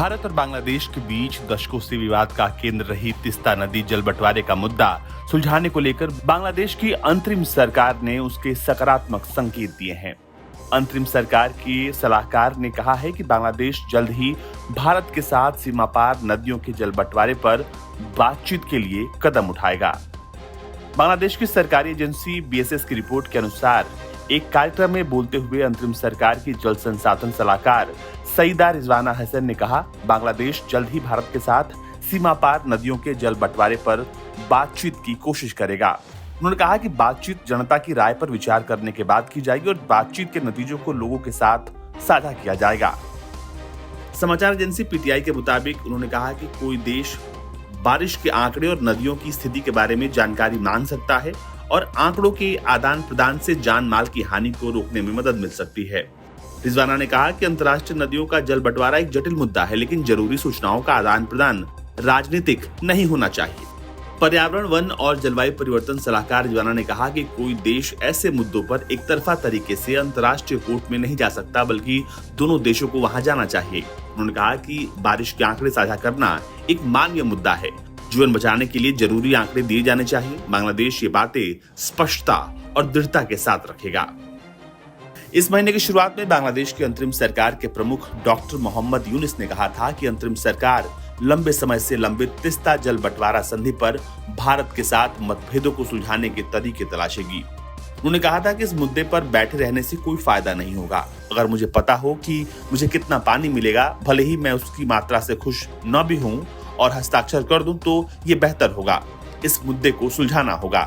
भारत और बांग्लादेश के बीच दशकों से विवाद का केंद्र रही तिस्ता नदी जल बंटवारे का मुद्दा सुलझाने को लेकर बांग्लादेश की अंतरिम सरकार ने उसके सकारात्मक संकेत दिए हैं। अंतरिम सरकार के सलाहकार ने कहा है कि बांग्लादेश जल्द ही भारत के साथ सीमा पार नदियों के जल बंटवारे पर बातचीत के लिए कदम उठाएगा। बांग्लादेश की सरकारी एजेंसी BSS की रिपोर्ट के अनुसार एक कार्यक्रम में बोलते हुए अंतरिम सरकार की जल संसाधन सलाहकार सईदा रिजवाना हसन ने कहा, बांग्लादेश जल्द ही भारत के साथ सीमा पार नदियों के जल बंटवारे पर बातचीत की कोशिश करेगा। उन्होंने कहा कि बातचीत जनता की राय पर विचार करने के बाद की जाएगी और बातचीत के नतीजों को लोगों के साथ साझा किया जाएगा। समाचार एजेंसी PTI के मुताबिक उन्होंने कहा कि कोई देश बारिश के आंकड़े और नदियों की स्थिति के बारे में जानकारी मांग सकता है और आंकड़ों के आदान प्रदान से जान माल की हानि को रोकने में मदद मिल सकती है। रिजवाना ने कहा कि अंतर्राष्ट्रीय नदियों का जल बंटवारा एक जटिल मुद्दा है, लेकिन जरूरी सूचनाओं का आदान प्रदान राजनीतिक नहीं होना चाहिए। पर्यावरण, वन और जलवायु परिवर्तन सलाहकार रिजवाना ने कहा कि कोई देश ऐसे मुद्दों पर एक तरफा तरीके से अंतर्राष्ट्रीय कोर्ट में नहीं जा सकता, बल्कि दोनों देशों को वहां जाना चाहिए। उन्होंने कहा कि बारिश के आंकड़े साझा करना एक मानवीय मुद्दा है। जीवन बचाने के लिए जरूरी आंकड़े दिए जाने चाहिए। बांग्लादेश ये बातें स्पष्टता और दृढ़ता के साथ रखेगा। इस महीने की शुरुआत में बांग्लादेश की अंतरिम सरकार के प्रमुख डॉक्टर मोहम्मद यूनिस ने कहा था कि अंतरिम सरकार लंबे समय से लंबित तिस्ता जल बंटवारा संधि पर भारत के साथ मतभेदों को सुलझाने के तरीके तलाशेगी। उन्होंने कहा था कि इस मुद्दे पर बैठे रहने से कोई फायदा नहीं होगा। अगर मुझे पता हो कि मुझे कितना पानी मिलेगा, भले ही मैं उसकी मात्रा से खुश न भी हूं और हस्ताक्षर कर दूं, तो ये बेहतर होगा। इस मुद्दे को सुलझाना होगा।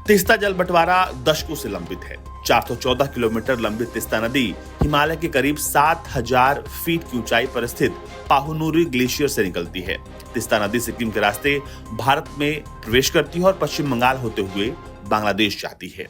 तिस्ता जल बंटवारा दशकों से लंबित है। 414 किलोमीटर लंबी तिस्ता नदी हिमालय के करीब 7000 फीट की ऊंचाई पर स्थित पाहुनुरी ग्लेशियर से निकलती है। तिस्ता नदी सिक्किम के रास्ते भारत में प्रवेश करती है और पश्चिम बंगाल होते हुए बांग्लादेश जाती है।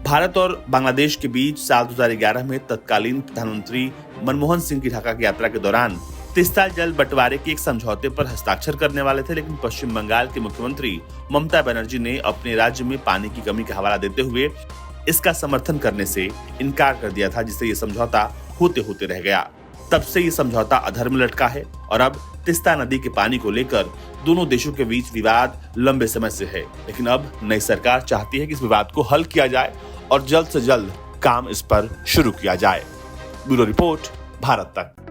भारत और बांग्लादेश के बीच साल 2011 में तत्कालीन प्रधानमंत्री मनमोहन सिंह की ढाका की यात्रा के दौरान तिस्ता जल बंटवारे के एक समझौते पर हस्ताक्षर करने वाले थे, लेकिन पश्चिम बंगाल के मुख्यमंत्री ममता बनर्जी ने अपने राज्य में पानी की कमी का हवाला देते हुए इसका समर्थन करने से इनकार कर दिया था, जिससे ये समझौता होते होते रह गया। तब से ये समझौता अधर में लटका है और अब तिस्ता नदी के पानी को लेकर दोनों देशों के बीच विवाद लंबे समय से है, लेकिन अब नई सरकार चाहती है कि इस विवाद को हल किया जाए और जल्द से जल्द काम इस पर शुरू किया जाए। ब्यूरो रिपोर्ट, भारत तक।